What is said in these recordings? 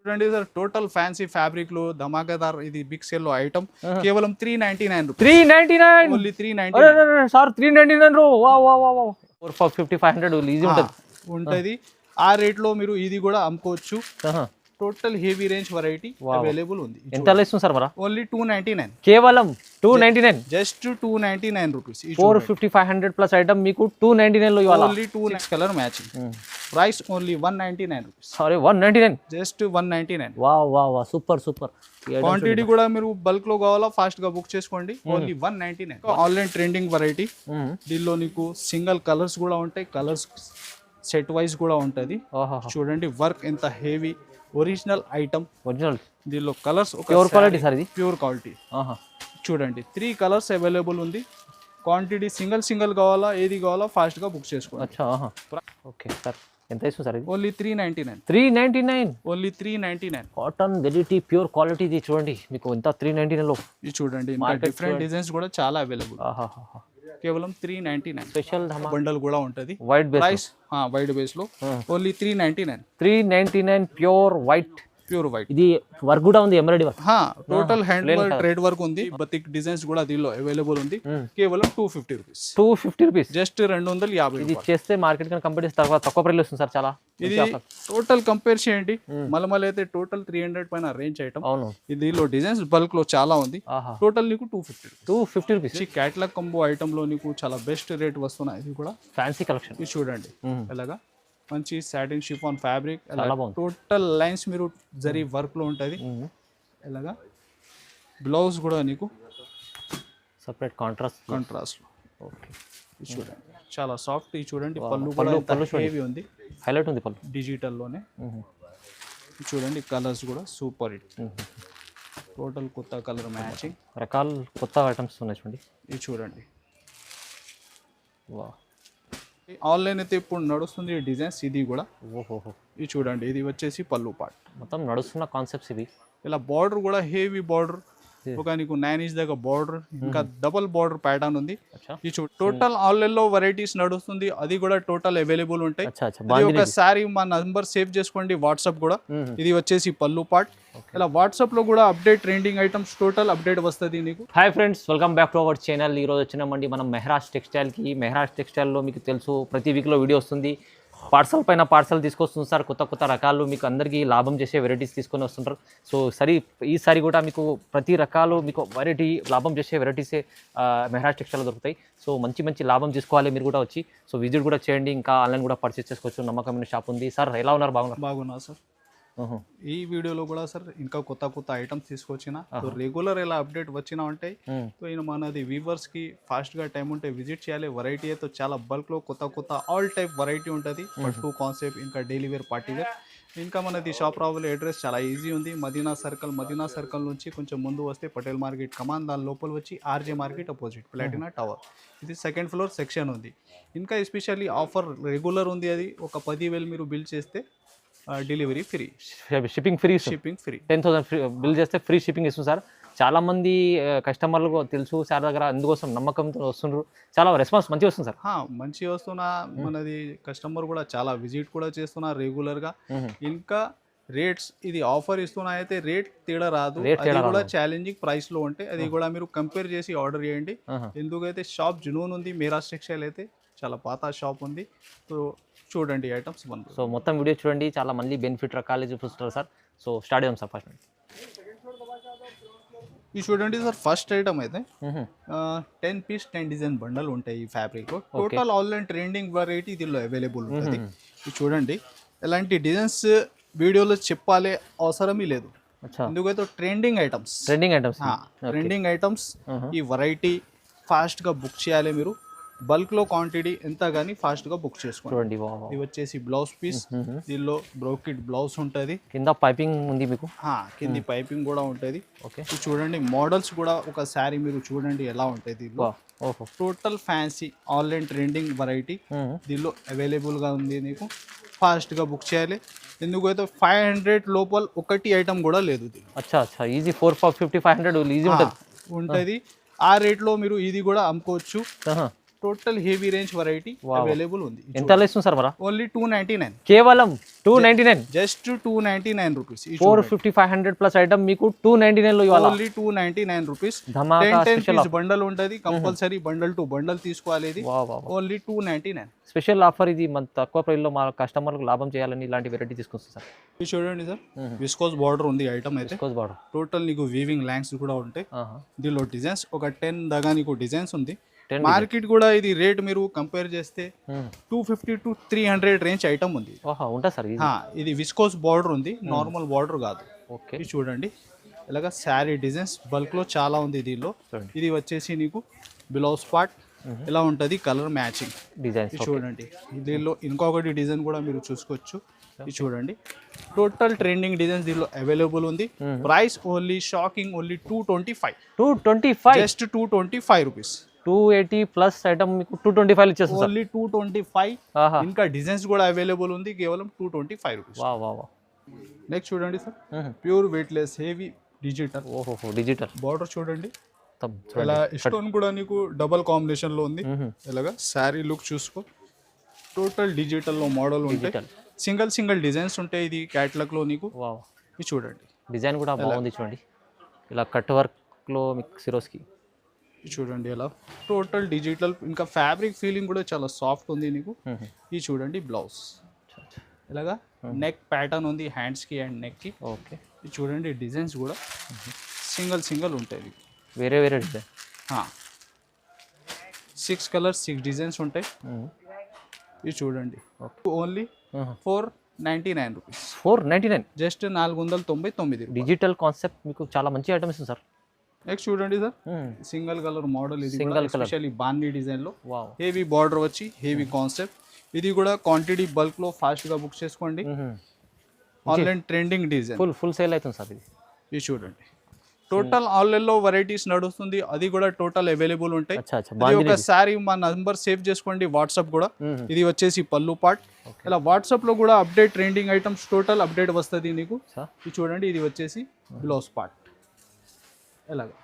చూడండి sir total fancy fabric లో ధమాకాదార్ ఇది బిగ్ సేల్ లో ఐటమ్ కేవలం 399 రూపాయస్ 399 ఓన్లీ 399 సార్ 399 రూ వా వా వా 450 500 ఈజీ ఉంటది ఆ రేట్ లో మీరు ఇది కూడా అమ్ముకోవచ్చు total heavy range variety available ఉంది ఎంత ఇస్తుంది సార్ మరా ఓన్లీ 299 కేవలం 299 జస్ట్ 299 రూపీస్ 450 500 ప్లస్ ఐటమ్ మీకు 299 లో ఇవ్వాలి only 2 colour matching price only 199 rupees sorry 199 just 199 వా వా వా సూపర్ సూపర్ క్వాంటిటీ కూడా మీరు బల్క్ లో కావాలా ఫాస్ట్ గా బుక్ చేసుకోండి ఓన్లీ 199 ఆన్లైన్ ట్రెండింగ్ వెరైటీ దీనిలో నీకు సింగిల్ కలర్స్ కూడా ఉంటాయి కలర్స్ సెట్ వైజ్ కూడా ఉంటది చూడండి వర్క్ ఎంత హెవీ ఒరిజినల్ ఐటమ్ ఒరిజినల్ దీనిలో కలర్స్ ప్యూర్ క్వాలిటీ సార్ ఇది ప్యూర్ క్వాలిటీ చూడండి 3 కలర్స్ అవైలబుల్ ఉంది క్వాంటిటీ సింగిల్ కావాలా ఏది కావాలా ఫాస్ట్ గా బుక్ చేసుకోండి అచ్చా ఓకే సార్ ఎంత ఇస్తుంది సార్ ఇది only 399 399 only 399 cotton variety pure quality ఇది చూడండి మీకు ఎంత 399 లో ఇది చూడండి ఇంకా డిఫరెంట్ డిజైన్స్ కూడా చాలా అవైలబుల్ కేవలం 399 స్పెషల్ బండల్ కూడా ఉంటది white base price white base లో ఓన్లీ 399 ప్యూర్ వైట్ ఇది వర్క్ కూడా ఉంది embroidery work total hand work trade work ఉంది బతిక్ డిజైన్స్ కూడా దీనిలో అవైలబుల్ ఉంది కేవలం 250 రూపీస్ జస్ట్ 250 ఇది చేస్తే మార్కెట్ కన్నా కంపెనీస్ తక్కువ ప్రైస్ వస్తుంది సార్ చాలా ఇది టోటల్ కంపేర్ చేయండి మలమల్ అయితే టోటల్ 300 పైన రేంజ్ ఐటమ్ అవును దీనిలో డిజైన్స్ బల్క్ లో చాలా ఉంది టోటల్ నీకు 250 రూపీస్ క్యాటలాగ్ కంబో ఐటమ్ లో నీకు చాలా బెస్ట్ రేట్ వస్తున్నాయి ఇది కూడా ఫ్యాన్సీ కలెక్షన్ ఇది చూడండి ఎలాగా మంచి satin chiffon fabric total lines మీరు జరీ వర్క్ లో ఉంటది ఎలాగా బ్లౌజ్ కూడా నీకు సెపరేట్ కాంట్రాస్ట్ ఓకే ఇది చూడండి చాలా సాఫ్ట్ ఇది చూడండి పళ్ళు హెవీ ఉంది హైలైట్ ఉంది పళ్ళు డిజిటల్ లోనే చూడండి కలర్స్ కూడా సూపర్ హిట్ టోటల్ కొత్త కలర్ మ్యాచింగ్ రకాల కొత్త ఐటమ్స్ ఉన్నాయి చూడండి ఇది చూడండి వా ఆన్లైన్ అయితే ఇప్పుడు నడుస్తుంది డిజైన్స్ ఇది కూడా ఇది చూడండి ఇది వచ్చేసి పళ్ళు పార్ట్ మొత్తం నడుస్తున్న కాన్సెప్ట్స్ ఇవి ఇలా బార్డర్ కూడా హెవీ బార్డర్ ఒక నీకు 9 ఇంచ్ దాకా బార్డర్ ఇంకా డబుల్ బార్డర్ ప్యాటర్న్ ఉంది ఈ టోటల్ ఆన్లైన్ లో వెరైటీస్ నడుస్తుంది అది కూడా టోటల్ అవైలబుల్ ఉంటాయి ఒకసారి మా నంబర్ సేవ్ చేసుకోండి వాట్సాప్ కూడా ఇది వచ్చేసి పళ్ళు పార్ట్ ఇలా వాట్సాప్ లో కూడా update trending items total update వస్తుంది నీకు hi friends welcome back to our channel ఈ రోజు వచ్చినామండి మనం మెహరాజ్ టెక్స్టైల్ లో మీకు తెలుసు ప్రతి వీక్ లో వీడియో వస్తుంది పార్సల్ పైన పార్సల్ తీసుకొస్తుంది సార్ కొత్త రకాలు మీకు అందరికీ లాభం చేసే వెరైటీస్ తీసుకొని వస్తుంటారు సో ఈసారి కూడా మీకు ప్రతి రకాలు మీకు వెరైటీ లాభం చేసే వెరైటీసే మెహరాజ్ టెక్స్టైల్ దొరుకుతాయి సో మంచి లాభం తీసుకోవాలి మీరు కూడా వచ్చి సో విజిట్ కూడా చేయండి ఇంకా ఆన్లైన్ కూడా పర్చేస్ చేసుకోవచ్చు నమ్మకమైన షాప్ ఉంది సార్ ఎలా ఉన్నారు బాగున్నా సార్ ఈ వీడియోలో కూడా సార్ ఇంకా కొత్త ఐటమ్స్ తీసుకొచ్చిన రెగ్యులర్ ఎలా అప్డేట్ వచ్చినా ఉంటాయి సో ఈయన మనది వ్యూవర్స్ కి ఫాస్ట్ గా టైం ఉంటే విజిట్ చేయాలి వెరైటీ అయితే చాలా బల్క్ లో కొత్త ఆల్ టైప్ వెరైటీ ఉంటుంది పట్టు కాన్సెప్ట్ ఇంకా డైలీ వేర్ పార్టీ వేర్ ఇంకా మనది షాప్ రావాలి అడ్రస్ చాలా ఈజీ ఉంది మదీనా సర్కిల్ నుంచి కొంచెం ముందు వస్తే పటేల్ మార్కెట్ కమాన్ దాని లోపల వచ్చి RJ market opposite Platina tower ఇది సెకండ్ ఫ్లోర్ సెక్షన్ ఉంది ఇంకా ఎస్పెషల్లీ ఆఫర్ రెగ్యులర్ ఉంది అది ఒక 10,000 మీరు బిల్ చేస్తే delivery free shipping free 10,000 bill చేస్తే ఫ్రీ షిప్పింగ్ ఇస్తుంది సార్ చాలా మంది కస్టమర్లకు తెలుసు సార్ దగ్గర అందుకోసం నమ్మకంతో వస్తున్నారు చాలా రెస్పాన్స్ మంచిగా వస్తుంది సార్ మంచిగా వస్తున్నా మనది కస్టమర్ కూడా చాలా విజిట్ కూడా చేస్తున్నా రెగ్యులర్ గా ఇంకా రేట్స్ ఇది ఆఫర్ ఇస్తున్నా అయితే రేట్ తేడా రాదు అది కూడా ఛాలెంజింగ్ ప్రైస్ లో ఉంటే అది కూడా మీరు కంపేర్ చేసి ఆర్డర్ చేయండి ఎందుకైతే షాప్ జునూన్ ఉంది మెహరాజ్ టెక్స్టైల్ అయితే చాలా పాత షాప్ ఉంది సో చూడండి ఐటమ్స్ సో మొత్తం వీడియో చూడండి చాలా మళ్ళీ బెనిఫిట్ రకాలు చూపిస్తారు సార్ సో స్టార్ట్ చేద్దాం సార్ ఫస్ట్ ఇది చూడండి సార్ ఫస్ట్ ఐటమ్ అయితే 10 పీస్ 10 డిజైన్ బండల్ ఉంటాయి ఈ fabric total online trending variety దీనిలో అవైలబుల్ ఉంటుంది ఇది చూడండి ఇలాంటి డిజైన్స్ వీడియోలో చెప్పాలి అవసరమే లేదు ఎందుకైతే ట్రెండింగ్ ఐటమ్స్ ఈ వెరైటీ ఫాస్ట్ గా బుక్ చేయాలి మీరు బల్క్ లో క్వాంటిటీ ఎంత గానీ ఫాస్ట్ గా బుక్ చేసుకోండి ఇది వచ్చేసి బ్లౌజ్ పీస్ దీనిలో బ్రోకెట్ బ్లౌజ్ ఉంటది కింద పైపింగ్ ఉంది మీకు కింది పైపింగ్ కూడా ఉంటది చూడండి మోడల్స్ కూడా ఒకసారి మీరు చూడండి ఎలా ఉంటాయి total fancy online trending variety దీనిలో అవైలబుల్ గా ఉంది నీకు ఫాస్ట్ గా బుక్ చేయాలి ఎందుకైతే 500 లోపల ఒకటి ఐటమ్ కూడా లేదు ఈజీ 450 500 ఈజీ ఉంటది ఆ రేట్ లో మీరు ఇది కూడా అమ్ముకోవచ్చు total heavy range variety available ఉంది. ఎంత ఇస్తుంది సార్ మరా? ఓన్లీ 299, కేవలం 299, జస్ట్ 299 రూపీస్. 450 500 ప్లస్ ఐటమ్ మీకు 299 లో ఇవ్వాలి. Only 299 rupees. ధమాకా 10 స్పెషల్ పీస్ బండల్ ఉంటుంది, కంపల్సరీ బండల్ టు బండల్ తీసుకోవాలి. ఇది ఓన్లీ 299 స్పెషల్ ఆఫర్. ఇది మన తక్కువ ప్రైస్ లో మా కస్టమర్లకు లాభం చేయాలని ఇలాంటి వెరైటీ తీసుకొస్తుంది సార్. ఇది చూడండి సార్, విస్కోస్ బార్డర్ ఉంది ఐటమ్ అయితే. విస్కోస్ బార్డర్ టోటల్ నీకు వీవింగ్ లైన్స్ కూడా ఉంటాయి. దీనిలో డిజైన్స్ ఒక 10 దాకా నీకు డిజైన్స్ ఉంది. మార్కెట్ కూడా ఇది రేట్ మీరు కంపేర్ చేస్తే 250 to 300 రేంజ్ ఐటమ్ ఉంది. ఉంటా సార్. ఇది విస్కోస్ బార్డర్ ఉంది, నార్మల్ బార్డర్ కాదు. ఓకే, ఇది చూడండి ఇలాగా శారీ డిజైన్స్ బల్క్ లో చాలా ఉంది దీనిలో. ఇది వచ్చేసి నీకు బ్లౌజ్ పార్ట్ ఇలా ఉంటుంది, కలర్ మ్యాచింగ్ డిజైన్. చూడండి దీనిలో ఇంకొకటి డిజైన్ కూడా మీరు చూసుకోవచ్చు. ఇది చూడండి టోటల్ ట్రెండింగ్ డిజైన్స్ దీనిలో అవైలబుల్ ఉంది. Price only shocking, only 225, just 225 rupees. 280 plus item మీకు 225 ఇచ్చేస్తుంది. ఓన్లీ 225. ఇంకా డిజైన్స్ కూడా అవైలబుల్ ఉంది, కేవలం 225 రూపీస్. నెక్స్ట్ చూడండి sir, pure weightless heavy digital. Digital border చూడండి ఇలా. స్టోన్ కూడా నీకు డబల్ కాంబినేషన్ లో ఉంది. ఇలాగా శారీ లుక్ చూసుకో, టోటల్ డిజిటల్ లో మోడల్ ఉంటాయి, సింగిల్ డిజైన్స్ ఉంటాయి. ఇది క్యాటలాగ్ లో నీకు. ఇది చూడండి డిజైన్ కూడా బాగుంది చూడండి, ఇలా కట్ వర్క్ లో మీకు సిరోస్కి. చూడండి ఎలా టోటల్ డిజిటల్, ఇంకా ఫ్యాబ్రిక్ ఫీలింగ్ కూడా చాలా సాఫ్ట్ ఉంది నీకు. ఇది చూడండి బ్లౌజ్ ఇలాగా, నెక్ ప్యాటర్న్ ఉంది హ్యాండ్స్ కి అండ్ నెక్ కి. ఓకే, ఇది చూడండి డిజైన్స్ కూడా సింగిల్ ఉంటాయి, వేరే డిజైన్. 6 కలర్స్ 6 డిజైన్స్ ఉంటాయి. ఇది చూడండి only 499 rupees. 499, just 499. Digital concept మీకు చాలా మంచి ఐటమ్ ఇస్తుంది సార్. నెక్స్ట్ చూడండి సార్, సింగిల్ కలర్ మోడల్. ఇది సింగిల్ కలర్, స్పెషల్లీ బాందీ డిజైన్ లో హెవీ బార్డర్ వచ్చి హెవీ కాన్సెప్ట్. ఇది కూడా క్వాంటిటీ బల్క్ లో ఫాస్ట్ గా బుక్ చేసుకోండి. Online trending design, full sale అవుతుంది సార్ ఇది. ఇది చూడండి టోటల్ ఆన్లైన్ లో వెరైటీస్ నడుస్తుంది, అది కూడా టోటల్ అవైలబుల్ ఉంటాయి. ఒకసారి మా నంబర్ సేవ్ చేసుకోండి, వాట్సాప్ కూడా. ఇది వచ్చేసి పల్లు పార్ట్. ఇలా వాట్సాప్ లో కూడా update trending items total update వస్తుంది నీకు. ఇది చూడండి ఇది వచ్చేసి బ్లౌజ్ పార్ట్ ఎలాగా.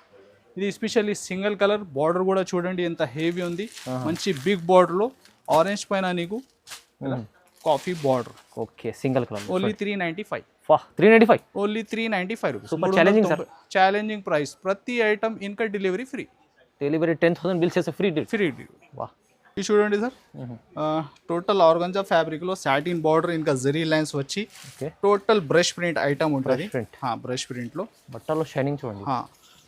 ఇది ఎస్పెషల్లీ సింగిల్ కలర్ బార్డర్ కూడా చూడండి ఎంత హెవీ ఉంది, మంచి బిగ్ బార్డర్ లో ఆరెంజ్ పైన నీకు coffee border. Okay, single colour. Only 395. 395, only 395 rupees. Super challenging sir, challenging price. ప్రతి ఐటమ్ ఇంకా డెలివరీ ఫ్రీ. డెలివరీ 10,000 బిల్ చేస్తే ఫ్రీ డెలివరీ. ఇది చూడండి సార్, టోటల్ ఆర్గంజా ఫ్యాబ్రిక్ లో సాటిన్ బార్డర్ ఇంకా జరీ లైన్స్ వచ్చి టోటల్ బ్రష్ ప్రింట్ ఐటమ్ ఉంటుంది. Brush print లో బట్టలో షైనింగ్ చూడండి.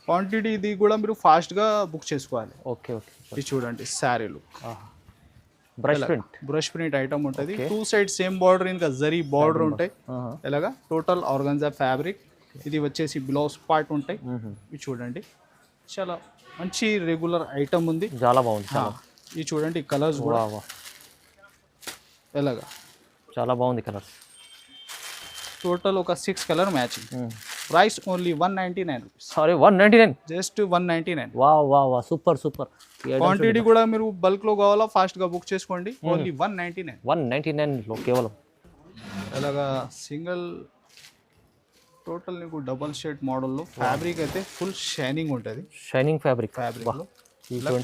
క్వాంటిటీ ఇది కూడా మీరు ఫాస్ట్ గా బుక్ చేసుకోవాలి. ఓకే, ఇది చూడండి sari look, brush print item ఉంటుంది. 2 సైడ్ సేమ్ బార్డర్ ఇంకా జరీ బార్డర్ ఉంటాయి. ఇలాగా టోటల్ ఆర్గంజా ఫ్యాబ్రిక్. ఇది వచ్చేసి బ్లౌజ్ పార్ట్ ఉంటాయి. ఇది చూడండి చాలా మంచి రెగ్యులర్ ఐటమ్ ఉంది, చాలా బాగుంది. ఇది చూడండి కలర్స్ కూడా ఎలాగా చాలా బాగుంది కలర్స్. టోటల్ ఒక 6 colour matching. Price only 199 rupees. Sorry 199, just 199. Super. Quantity కూడా మీరు బల్క్ లో కావాలా ఫాస్ట్ గా బుక్ చేసుకోండి. ఓన్లీ 199 లో కేవలం. అలాగా సింగిల్ టోటల్ నీకు డబల్ షేడ్ మోడల్ లో ఫ్యాబ్రిక్ అయితే ఫుల్ షైనింగ్ ఉంటుంది. షైనింగ్ ఫ్యాబ్రిక్ లో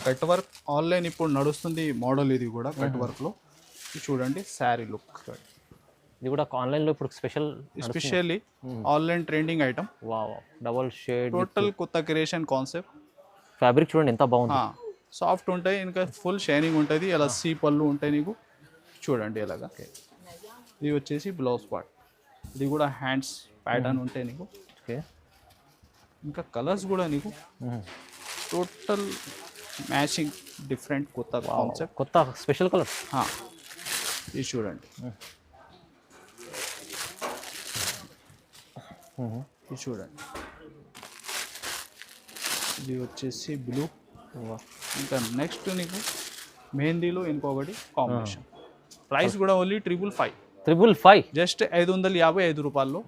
కట్ వర్క్ ఆన్లైన్ ఇప్పుడు నడుస్తుంది మోడల్. ఇది కూడా కట్ వర్క్ లో. చూడండి శారీ లుక్. ఇది కూడా ఆన్లైన్ లో ఇప్పుడు specially online trending item. Double shade total కొత్త క్రియేషన్ కాన్సెప్ట్. ఫ్యాబ్రిక్ చూడండి ఎంత బాగుంది, సాఫ్ట్ ఉంటాయి ఇంకా ఫుల్ షైనింగ్ ఉంటుంది. అలా సీ పళ్ళు ఉంటాయి నీకు. చూడండి ఎలాగా. ఇది వచ్చేసి బ్లౌజ్ పార్ట్. ఇది కూడా హ్యాండ్స్ ప్యాటర్న్ ఉంటాయి నీకు. ఇంకా కలర్స్ కూడా నీకు టోటల్ మ్యాచింగ్ డిఫరెంట్ కొత్త కాన్సెప్ట్, కొత్త స్పెషల్ కలర్. ఇది చూడండి ఇది చూడండి ఇది వచ్చేసి బ్లూ. ఇంకా నెక్స్ట్ నీకు మెహందీలో ఇంకొకటి కాంబినేషన్. ప్రైస్ కూడా ఓన్లీ 555. జస్ట్ 555 రూపాయల్లో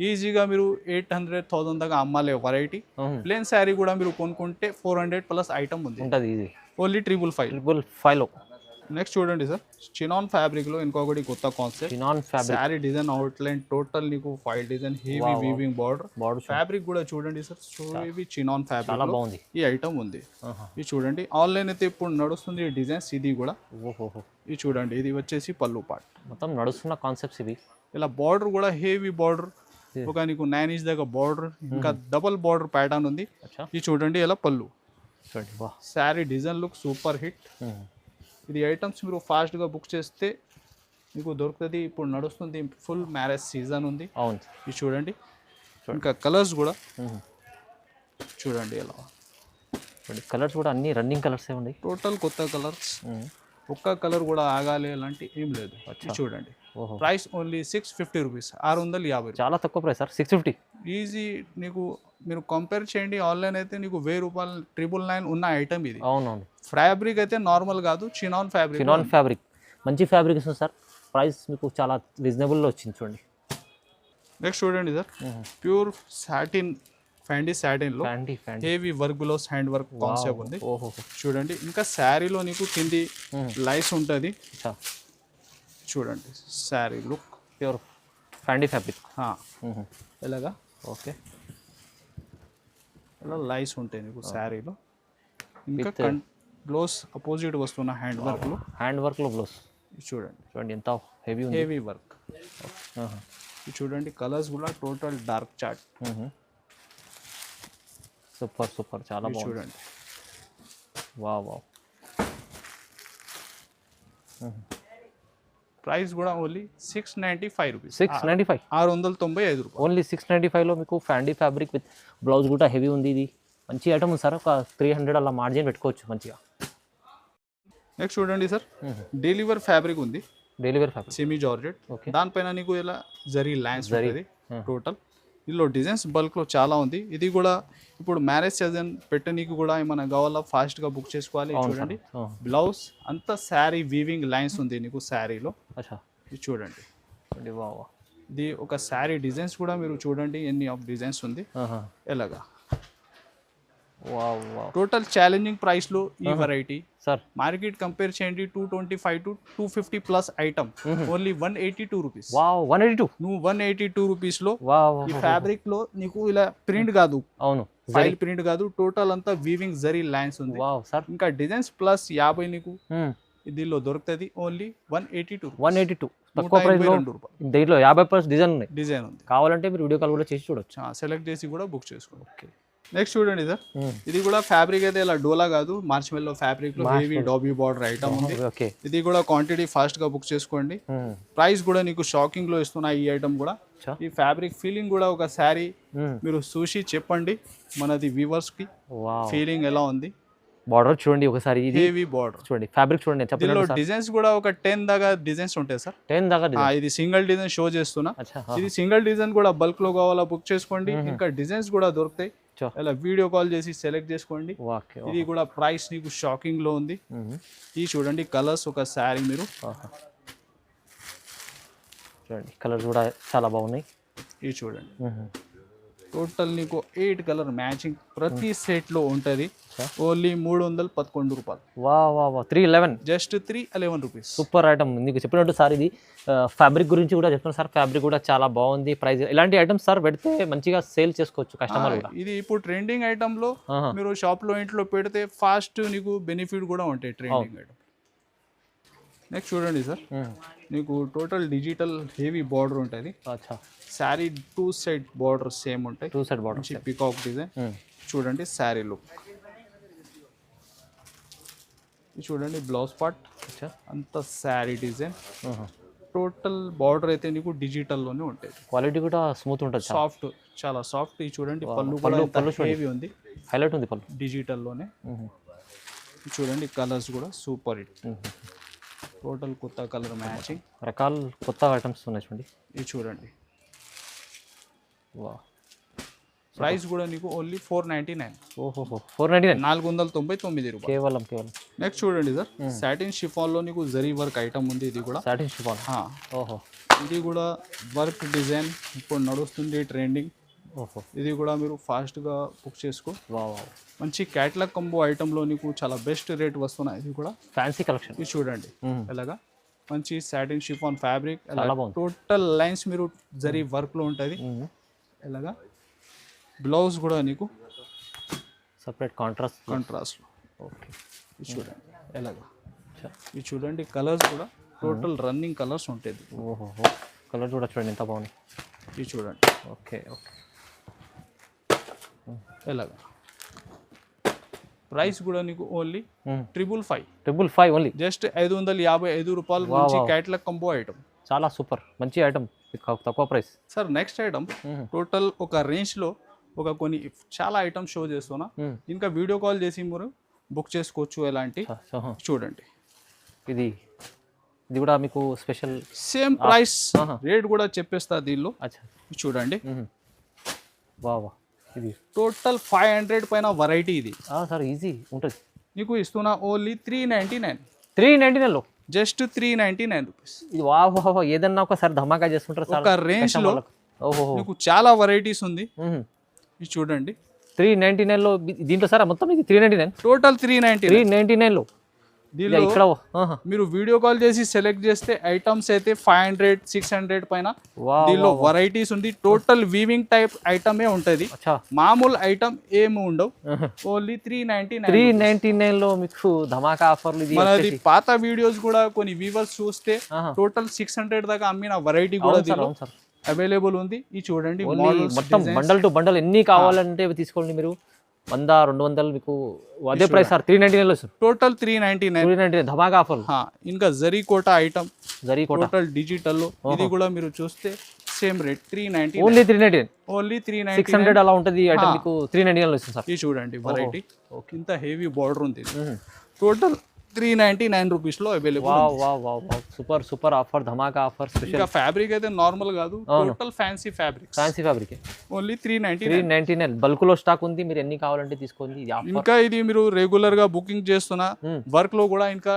ఈజీగా మీరు 800,000 దాకా అమ్మాలే వెరైటీ. ప్లేన్ శారీ కూడా మీరు కొనుక్కుంటే 400 ప్లస్ ఐటమ్ ఉంది. ఈజీ. ఓన్లీ 555. నెక్స్ట్ చూడండి సార్, చినాన్ ఫ్యాబ్రిక్ లో ఇంకొకటి కొత్త concept. Chinon fabric sari design outline total నీకు file design heavy weaving border. Border fabric కూడా చూడండి సార్, సో ఇవి చినాన్ చాలా ఫ్యాబ్రిక్ బాగుంది. ఈ ఐటమ్ ఉంది. ఇది చూడండి, ఆన్లైన్ అయితే ఇప్పుడు నడుస్తుంది ఈ డిజైన్స్. ఇది కూడా ఓహోహో, ఇది చూడండి, ఇది వచ్చేసి పళ్ళు పార్ట్. మొత్తం నడుస్తున్న కాన్సెప్ట్స్ ఇవి. ఇలా బార్డర్ కూడా హెవీ బార్డర్, ఒక నీకు 9 ఇంచ్ దాకా బార్డర్, ఇంకా డబల్ బార్డర్ ప్యాటర్న్ ఉంది. అచ్చా, ఇది చూడండి ఇలా పళ్ళు. చూడండి వా. Sari design look super hit. ఇది ఐటమ్స్ మీరు ఫాస్ట్గా బుక్ చేస్తే మీకు దొరుకుతుంది. ఇప్పుడు నడుస్తుంది, ఫుల్ మ్యారేజ్ సీజన్ ఉంది. అవును, ఇది చూడండి, ఇంకా కలర్స్ కూడా చూడండి ఎలా. చూడండి కలర్స్ కూడా అన్ని రన్నింగ్ కలర్స్ ఉన్నాయి. టోటల్ కొత్త కలర్స్, ఒక్క కలర్ కూడా ఆగాలి అలాంటి ఏం లేదు. ఇది చూడండి, ప్రైస్ ఓన్లీ 650 రూపీస్, 650. చాలా తక్కువ ప్రైస్ సార్, 650. ఈజీ. నీకు మీరు కంపేర్ చేయండి, ఆన్లైన్ అయితే నీకు 1000 రూపాయలు 999 ఉన్న ఐటమ్ ఇది. అవునవును. ఫ్యాబ్రిక్ అయితే నార్మల్ కాదు, చినాన్ ఫ్యాబ్రిక్. చినాన్ ఫ్యాబ్రిక్ మంచి ఫ్యాబ్రిక్ ఇస్తుంది సార్. ప్రైస్ మీకు చాలా రీజనబుల్లో వచ్చింది చూడండి. నెక్స్ట్ చూడండి సార్, ప్యూర్ సాటిన్, ఫ్యాండీ సాటిన్ లో హెవీ వర్క్ లో హ్యాండ్ వర్క్ కాన్సెప్ట్ ఉంది. చూడండి, ఇంకా శారీలో నీకు కింది లైస్ ఉంటుంది. చూడండి శారీ లుక్ ప్యూర్ ఫ్యాండీ ఫ్యాబ్రిక్ ఎలాగా. ఓకే, ఇలా లైస్ ఉంటాయి నీకు శారీలో. ఇంకా బ్లౌజ్ అపోజిట్ వస్తున్న హ్యాండ్ వర్క్లో బ్లౌజ్ చూడండి. చూడండి ఎంత హెవీ ఉంది, హెవీ వర్క్. చూడండి కలర్స్ కూడా total dark chart. Super super, చాలా బాగుంది. చూడండి వా వా. ప్రైస్ కూడా ఓన్లీ 695 రూపీస్. 695, 695 రూపాయలు. ఓన్లీ 695లో మీకు ఫ్యాండీ ఫ్యాబ్రిక్ విత్ బ్లౌజ్ కూడా హెవీ ఉంది. ఇది మంచి ఐటమ్ ఉంది సార్, ఒక 300 అలా మార్జిన్ పెట్టుకోవచ్చు మంచిగా. నెక్స్ట్ చూడండి సార్, డెలివర్ ఫ్యాబ్రిక్ ఉంది. డెలివరీ ఫ్యాబ్రిక్ సెమీ జార్జెట్, దానిపైన నీకు ఇలా జరీ లైన్స్ ఉంటుంది టోటల్. ఇందులో డిజైన్స్ బల్క్లో చాలా ఉంది. ఇది కూడా ఇప్పుడు మ్యారేజ్ సీజన్ పెట్టనీకి కూడా ఏమైనా కావాలా ఫాస్ట్గా బుక్ చేసుకోవాలి. చూడండి బ్లౌజ్ అంతా శారీ వీవింగ్ లైన్స్ ఉంది నీకు శారీలో. ఇది చూడండి, ఇది ఒక శారీ డిజైన్స్ కూడా మీరు చూడండి ఎన్ని ఆఫ్ డిజైన్స్ ఉంది ఎలాగా. టోటల్ ఛాలెంజింగ్ ప్రైస్ లో ఈ వెరైటీ సార్. మార్కెట్ కంపేర్ చేయండి 225 to 250 plus item, only 182 rupees. 182, నువ్వు 182 రూపీస్ లో ఈ ఫ్యాబ్రిక్ లో నీకు ఇలా ప్రింట్ కాదు, అవును ఫైల్ ప్రింట్ కాదు, టోటల్ అంతా వీవింగ్ జరీ లైన్స్ ఉంది. ఇంకా డిజైన్స్ ప్లస్ 50 నీకు దీనిలో దొరుకుతుంది. ఓన్లీ 182 తక్కువ ప్రైస్ లో. దీంట్లో 50+ డిజైన్ ఉన్నాయి. డిజైన్ ఉంది, కావాలంటే మీరు వీడియో కాల్ కూడా చేసి చూడొచ్చు, సెలెక్ట్ చేసి కూడా బుక్ చేసుకోండి. ఓకే, నెక్స్ట్ చూడండి సార్, ఇది కూడా ఫ్యాబ్రిక్ అయితే ఇలా డోలా కాదు, మార్ష్మెల్లో ఫ్యాబ్రిక్ లో హెవీ డాబీ బార్డర్ ఐటమ్ ఉంది. ఇది కూడా క్వాంటిటీ ఫాస్ట్ గా బుక్ చేసుకోండి. ప్రైస్ కూడా నీకు షాకింగ్ లో ఇస్తున్నా ఈ ఐటమ్ కూడా. ఈ ఫ్యాబ్రిక్ ఫీలింగ్ కూడా ఒక శారీ మీరు చూసి చెప్పండి మనది వ్యూవర్స్ కి ఫీలింగ్ ఎలా ఉంది. బార్డర్ చూడండి ఒకసారి, హెవీ బార్డర్ చూడండి, ఫ్యాబ్రిక్ చూడండి. దీనిలో డిజైన్స్ కూడా ఒక 10 దాకా డిజైన్స్ ఉంటాయి సార్. 10 దాకా. ఇది సింగిల్ డిజైన్ షో చేస్తున్నా. ఇది సింగిల్ డిజైన్ కూడా బల్క్ లో కావాలా బుక్ చేసుకోండి. ఇంకా డిజైన్స్ కూడా దొరుకుతాయి, ఇలా వీడియో కాల్ చేసి సెలెక్ట్ చేసుకోండి. ఇది కూడా ప్రైస్ నీకు షాకింగ్ లో ఉంది. ఇది చూడండి కలర్స్, ఒక శారీ మీరు చూడండి కలర్స్ కూడా చాలా బాగున్నాయి. ఇది చూడండి టోటల్ నీకు 8 కలర్ మ్యాచింగ్ ప్రతి సెట్ లో ఉంటది. ఓన్లీ 311 రూపాయలు. 311, జస్ట్ 311 రూపీస్. Super item. నీకు చెప్పినట్టు సార్ ఇది ఫ్యాబ్రిక్ గురించి కూడా చెప్తున్నాను సార్, ఫ్యాబ్రిక్ కూడా చాలా బాగుంది. ప్రైస్ ఇలాంటి ఐటమ్స్ సార్ పెడితే మంచిగా సేల్ చేసుకోవచ్చు కస్టమర్ కూడా. ఇది ఇప్పుడు ట్రెండింగ్ ఐటమ్ లో మీరు షాప్ లో ఇంట్లో పెడితే ఫాస్ట్ నీకు బెనిఫిట్ కూడా ఉంటాయి ట్రెండింగ్ ఐటమ్. నెక్స్ట్ చూడండి సార్, నీకు టోటల్ డిజిటల్ హెవీ బార్డర్ ఉంటుంది. శారీ 2 సైడ్ బార్డర్ సేమ్ ఉంటాయి. 2 సైడ్ బార్డర్, పికాక్ డిజైన్. చూడండి శారీ లుక్. చూడండి బ్లౌజ్ పార్ట్ అంత శారీ డిజైన్. టోటల్ బార్డర్ అయితే నీకు డిజిటల్ లోనే ఉంటుంది. క్వాలిటీ కూడా స్మూత్ ఉంటుంది, సాఫ్ట్, చాలా సాఫ్ట్. ఇది చూడండి పళ్ళు హెవీ ఉంది, హైలైట్ ఉంది పళ్ళు డిజిటల్ లోనే. చూడండి కలర్స్ కూడా సూపర్ హిట్. టోటల్ కొత్త కలర్ మ్యాచింగ్, రకాల కొత్త ఐటమ్స్ ఉన్నాయి చూడండి. ఇది చూడండి ప్రైస్ కూడా నీకు ఓన్లీ 499. 499, 499 రూపాయలు కేవలం. నెక్స్ట్ చూడండి సార్, సాటిన్ షిఫాన్ లో నీకు జరీ వర్క్ ఐటమ్ ఉంది. ఇది కూడా సాటిన్ షిఫాన్. ఇది కూడా వర్క్ డిజైన్ ఇప్పుడు నడుస్తుంది ట్రెండింగ్. ఓహో ఇది కూడా మీరు ఫాస్ట్గా బుక్ చేసుకో. వావ్ మంచి క్యాట్లాగ్ కంబో ఐటెంలో నీకు చాలా బెస్ట్ రేట్ వస్తున్నాయి. ఇది కూడా ఫ్యాన్సీ కలెక్షన్. ఇది చూడండి ఎలాగా మంచి సాటిన్ షిఫాన్ ఫ్యాబ్రిక్, చాలా బాగుంది. టోటల్ లైన్స్ మీరు జరీ వర్క్లో ఉంటుంది. ఎలాగా బ్లౌజ్ కూడా నీకు సపరేట్ కాంట్రాస్ట్. ఓకే ఇది చూడండి ఎలాగా. ఇది చూడండి కలర్స్ కూడా టోటల్ రన్నింగ్ కలర్స్ ఉంటుంది. ఓహో కలర్ కూడా చూడండి ఎంత బాగుంది. ఇది చూడండి ఓకే ఓకే ఎలాగా. ప్రైస్ కూడా నీకు ఓన్లీ 555 ఓన్లీ జస్ట్ 555 రూపాయలు నుంచి క్యాట్లాగ్ కంబో ఐటమ్. చాలా సూపర్ మంచి ఐటమ్ తక్కువ price. Sir next item total ఒక రేంజ్లో ఒక కొన్ని చాలా ఐటమ్స్ షో చేస్తున్నా. ఇంకా వీడియో కాల్ చేసి మీరు బుక్ చేసుకోవచ్చు. ఎలాంటి చూడండి ఇది కూడా మీకు స్పెషల్ సేమ్ ప్రైస్ రేట్ కూడా చెప్పేస్తా దీనిలో. చూడండి వా ఇది టోటల్ 500 పైన వెరైటీ. ఇది సార్ ఈజీ ఉంటుంది. నీకు ఇస్తున్నా ఓన్లీ 399. 399లో just 399 rupees. ఇది వా ఏదన్నా ఒకసారి ధమాకా చేస్తుంటారు సార్. ఒక రేంజ్ లో నీకు చాలా వెరైటీస్ ఉంది. ఇది చూడండి 399లో దీంట్లో సార్ మొత్తం ఇది 399 టోటల్ 399లో. దీనిలో ఇక్కడ మీరు వీడియో కాల్ చేసి సెలెక్ట్ చేస్తే ఐటమ్స్ అయితే 500 600 పైన. దీనిలో వెరైటీస్ ఉంది. టోటల్ వీవింగ్ టైప్ ఐటమే ఉంటుంది. మామూలు ఐటమ్ ఏమి ఉండవు. ఓన్లీ 399లో మీకు ధమాకా ఆఫర్లు. మనది పాత వీడియోస్ కూడా కొన్ని వ్యూవర్స్ చూస్తే టోటల్ 600 దాకా అమ్మిన వెరైటీ కూడా దీనిలో అవైలబుల్ ఉంది. ఇది చూడండి మొత్తం బండల్ టు బండల్ ఎన్ని కావాలంటే తీసుకోండి మీరు. 100-200 మీకు అదే ప్రైస్ సార్. 399లో టోటల్ 399 ధమాకా ఆఫర్. ఇంకా జరీ కోట ఐటమ్ టోటల్ డిజిటల్ లో ఇది కూడా మీరు చూస్తే సేమ్ రేట్ 399. ఓన్లీ 399. ఓన్లీ 399. 600 అలా ఉంటుంది ఐటమ్ మీకు 399లో ఇస్తుంది సార్. ఇది చూడండి వెరైటీ ఇంత హెవీ బార్డర్ ఉంది. టోటల్ 399 రూపీస్లో అవైలబుల్. సూపర్ ఆఫర్ ధమాకా ఆఫర్. స్పెషల్ ఫ్యాబ్రిక్ అయితే నార్మల్ కాదు, total fancy fabric. Only 399 bulk లో స్టాక్ ఉంది. మీరు ఎన్ని కావాలంటే తీసుకోండి. ఇంకా ఇది మీరు రెగ్యులర్ గా బుకింగ్ చేస్తున్నా వర్క్ లో కూడా ఇంకా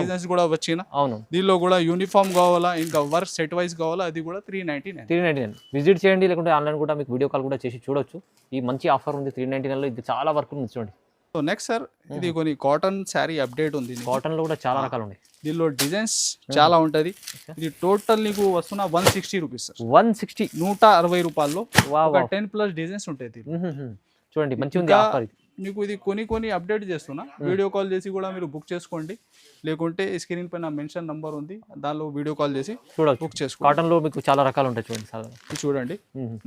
డిజైన్స్ కూడా వచ్చిన. అవును దీనిలో కూడా యూనిఫామ్ కావాలా ఇంకా వర్క్ సెట్ వైజ్ కావాలా అది కూడా 399. విజిట్ చేయండి, లేకుంటే ఆన్లైన్ కూడా మీకు వీడియో కాల్ కూడా చేసి చూడొచ్చు. ఈ మంచి ఆఫర్ ఉంది 399లో. ఇది చాలా వర్క్ ఉంది చూడండి. సో నెక్స్ట్ సార్ ఇది కొన్ని కాటన్ శారీ అప్డేట్ ఉంది. కాటన్ లో కూడా చాలా రకాలు ఉన్నాయి. దీనిలో డిజైన్స్ చాలా ఉంటది. ఇది టోటల్ నీకు వస్తున్న 160 రూపీస్ సార్. 160 160 రూపాయల్లో 10+ డిజైన్స్ ఉంటాయి. చూడంండి మంచి ఉంది ఆఫర్. మీకు ఇది కొన్ని అప్డేట్ చేస్తున్నా. వీడియో కాల్ చేసి కూడా మీరు బుక్ చేసుకోండి, లేకుంటే స్క్రీన్ పైన మెన్షన్ నంబర్ ఉంది దానిలో వీడియో కాల్ చేసి బుక్ చేసుకోండి. కాటన్ లో మీకు చాలా రకాలు ఉంటాయి చూడండి సార్. చూడండి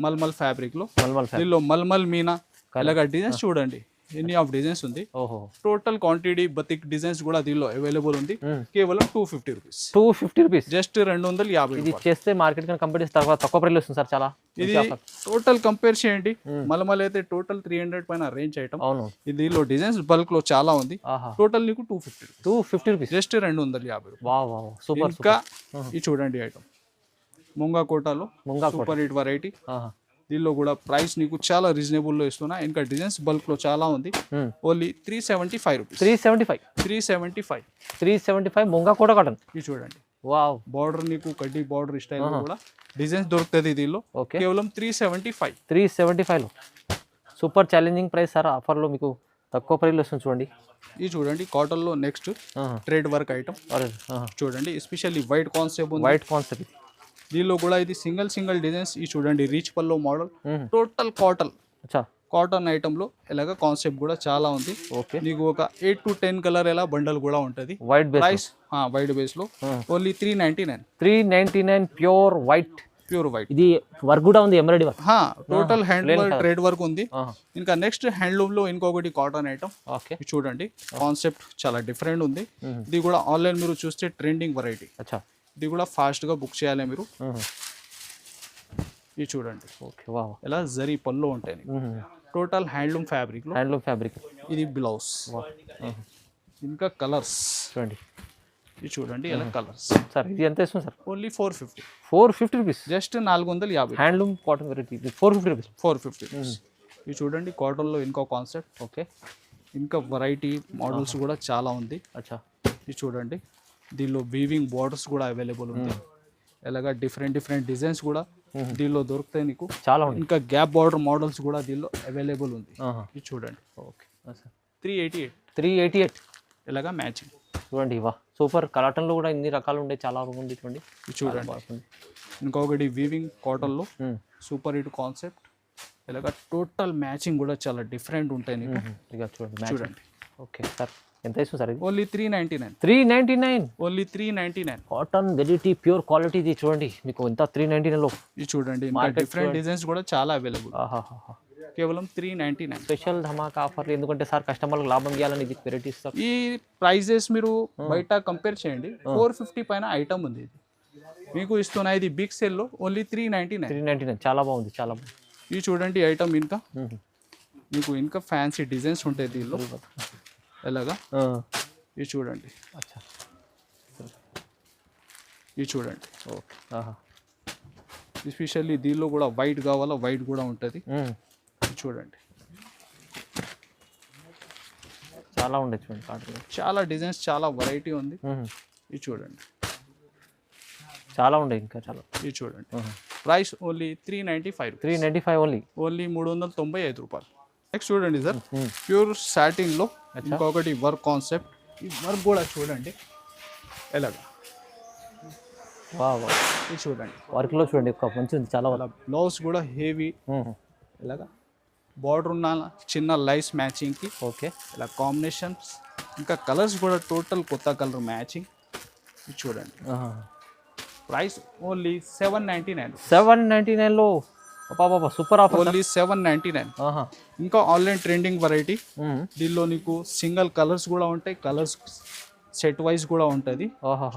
మల్మల్ ఫ్యాబ్రిక్ లో దీనిలో మల్మల్ మీనా ఇలాగా డిజైన్స్ చూడండి ఎన్ని ఆఫ్ డిజైన్స్ ఉంది. టోటల్ క్వాంటిటీ బతిక్ డిజైన్స్ కూడా దీనిలో అవైలబుల్ ఉంది. కేవలం 250 రూపీస్. జస్ట్ 250. ఇది చేస్తే మార్కెట్ కంపేర్ చేస్తే తక్కువ ప్రైస్ వస్తుంది సార్. చాలా ఇది టోటల్ కంపేర్ చేయండి. మలమల్ అయితే టోటల్ 300 పైన రేంజ్ ఐటమ్. అవును దీనిలో డిజైన్స్ బల్క్ లో చాలా ఉంది. టోటల్ నీకు 250 రూపీస్. జస్ట్ 250. ఇంకా ఇది చూడండి ఐటమ్ ముంగా కోటాలో సూపర్ హిట్ వెరైటీ. దీనిలో కూడా ప్రైస్ నీకు చాలా రీజనబుల్ లో ఇస్తున్నా. ఇంకా డిజైన్స్ బల్క్ లో చాలా ఉంది. Only 375 rupees. 375 ముంగా కోట కాటన్. ఇది చూడండి వావ్ బార్డర్ నీకు కడ్డీ బార్డర్ స్టైల్ కూడా డిజైన్స్ దొరుకుతుంది దీనిలో. కేవలం 375 లో super challenging price sir. Offer లో మీకు తక్కువ ప్రైస్ లో వస్తుంది చూడండి. ఇది చూడండి కాటన్ లో నెక్స్ట్ ట్రేడ్ వర్క్ ఐటమ్ చూడండి. Especially white concept. దీనిలో కూడా ఇది సింగిల్ డిజైన్స్. ఇది చూడండి రీచ్ పల్లో మోడల్. టోటల్ కాటన్ ఐటమ్ లో ఇలాగ కాన్సెప్ట్ కూడా చాలా ఉంది. నీకు ఒక 8 to 10 కలర్ ఎలా బండల్ కూడా ఉంటది. ప్రైస్ వైట్ బేస్ లో ఓన్లీ 399 ప్యూర్ వైట్. ఇది వర్క్ కూడా ఉంది. Embroidery work. Total hand work trade work ఉంది. ఇంకా నెక్స్ట్ హ్యాండ్లూమ్ లో ఇంకొకటి కాటన్ ఐటమ్ చూడండి. కాన్సెప్ట్ చాలా డిఫరెంట్ ఉంది. ఇది కూడా ఆన్లైన్ మీరు చూస్తే ట్రెండింగ్ వెరైటీ. ఇది కూడా ఫాస్ట్ గా బుక్ చేయాలి మీరు. ఇది చూడండి ఎలా జరీ పళ్ళు ఉంటాయి. Total handloom fabric. ఇది బ్లౌజ్. ఇంకా కలర్స్ చూడండి. ఇది చూడండి ఎలా కలర్స్. సార్ ఇది ఎంత ఇస్తుంది sir? Only 450 rupees. Just 450. Handloom cotton variety 450 rupees. ఇది చూడండి కాటన్ లో ఇంకో కాన్సెప్ట్. ఇంకా వెరైటీ మోడల్స్ కూడా చాలా ఉంది. ఇది చూడండి దీనిలో వీవింగ్ బార్డర్స్ కూడా అవైలబుల్ ఉంది. ఇలాగా డిఫరెంట్ డిజైన్స్ కూడా దీనిలో దొరుకుతాయి నీకు. చాలా ఉంది. ఇంకా గ్యాప్ బార్డర్ మోడల్స్ కూడా దీనిలో అవైలబుల్ ఉంది. ఇది చూడండి. ఓకే 388 388 ఇలాగా మ్యాచింగ్. చూడండి వా సూపర్. కలాటన్లో కూడా ఇన్ని రకాలు ఉండే, చాలా ఉంది చూడండి. ఇది చూడండి. ఇంకొకటి వీవింగ్ కాటన్లో సూపర్ హిట్ కాన్సెప్ట్. ఇలాగ టోటల్ మ్యాచింగ్ కూడా చాలా డిఫరెంట్ ఉంటాయి నీకు. ఇక చూడండి చూడండి. ఓకే సార్, ఎంత ఇస్తుంది సార్ ఇది? Only 399. 399 only 399. Cotton variety pure quality ఇది చూడండి మీకు ఎంత 399లో. ఇది చూడండి. ఇంకా డిఫరెంట్ డిజైన్స్ కూడా చాలా అవైలబుల్. కేవలం 399. స్పెషల్ ధమాకా ఆఫర్, ఎందుకంటే సార్ కస్టమర్లకు లాభం ఇవ్వాలని ఇది వెరైటీస్. ఈ ప్రైజెస్ మీరు బయట కంపేర్ చేయండి. 450 పైన ఐటమ్ ఉంది. ఇది మీకు ఇస్తున్నా ఇది బిగ్ సేల్లో ఓన్లీ 399. 399 చాలా బాగుంది, చాలా బాగుంది. ఇది చూడండి ఐటమ్. ఇంకా మీకు ఇంకా ఫ్యాన్సీ డిజైన్స్ ఉంటాయి దీనిలో. ఎలాగా ఇది చూడండి. ఇది చూడండి. ఓకే. ఎస్పెషల్లీ దీనిలో కూడా వైట్ కావాలా, వైట్ కూడా ఉంటుంది. ఇది చూడండి. చాలా ఉండే చూడండి కాటన్. చాలా డిజైన్స్, చాలా వెరైటీ ఉంది. ఇది చూడండి. చాలా ఉండే ఇంకా చాలా. ఇది చూడండి. Price only 395. 395 ఓన్లీ. ఓన్లీ 395 రూపాయలు. నెక్స్ట్ చూడండి సార్, ప్యూర్ సాటిన్లో ఇంకొకటి వర్క్ కాన్సెప్ట్. ఈ వర్క్ కూడా చూడండి ఎలాగా. ఇది చూడండి. వర్క్లో చూడండి మంచిగా ఉంది, చాలా బ్లౌజ్ కూడా హెవీ. ఇలాగా బార్డర్ ఉన్న చిన్న లైస్ మ్యాచింగ్కి. ఓకే. ఇలా కాంబినేషన్స్, ఇంకా కలర్స్ కూడా టోటల్ కొత్త కలర్ మ్యాచింగ్. ఇది చూడండి. Price only 799. 799లో పాపా సూపర్ ఆఫర్. ఓన్లీ 799. ఇంకా ఆన్లైన్ ట్రెండింగ్ వెరైటీ. దీనిలో నీకు సింగిల్ కలర్స్ కూడా ఉంటాయి, కలర్స్ సెట్ వైజ్ కూడా ఉంటుంది.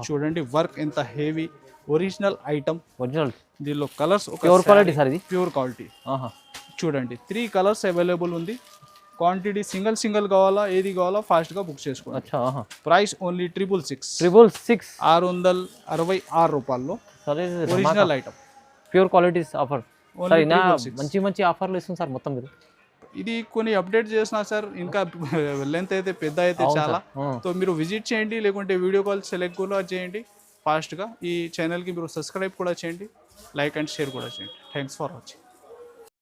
చూడండి వర్క్ ఎంత హెవీ, ఒరిజినల్ ఐటమ్. ఒరిజినల్. దీనిలో కలర్స్ ప్యూర్ క్వాలిటీ సార్ ఇది. Pure quality. చూడండి 3 కలర్స్ అవైలబుల్ ఉంది. క్వాంటిటీ సింగిల్ కావాలా, ఏది కావాలా ఫాస్ట్గా బుక్ చేసుకోండి. Price only 666. 666 రూపాయల్లో original item, pure qualities offer. మంచి మంచి ఆఫర్లు ఇస్తుంది సార్ మొత్తం మీరు. ఇది కొన్ని అప్డేట్ చేసిన సార్, ఇంకా లెంత్ అయితే పెద్ద అయితే చాలా. సో మీరు విజిట్ చేయండి, లేకుంటే వీడియో కాల్ సెలెక్ట్ కూడా చేయండి ఫాస్ట్గా. ఈ ఛానల్కి మీరు సబ్స్క్రైబ్ కూడా చేయండి, లైక్ అండ్ షేర్ కూడా చేయండి. Thanks for watching.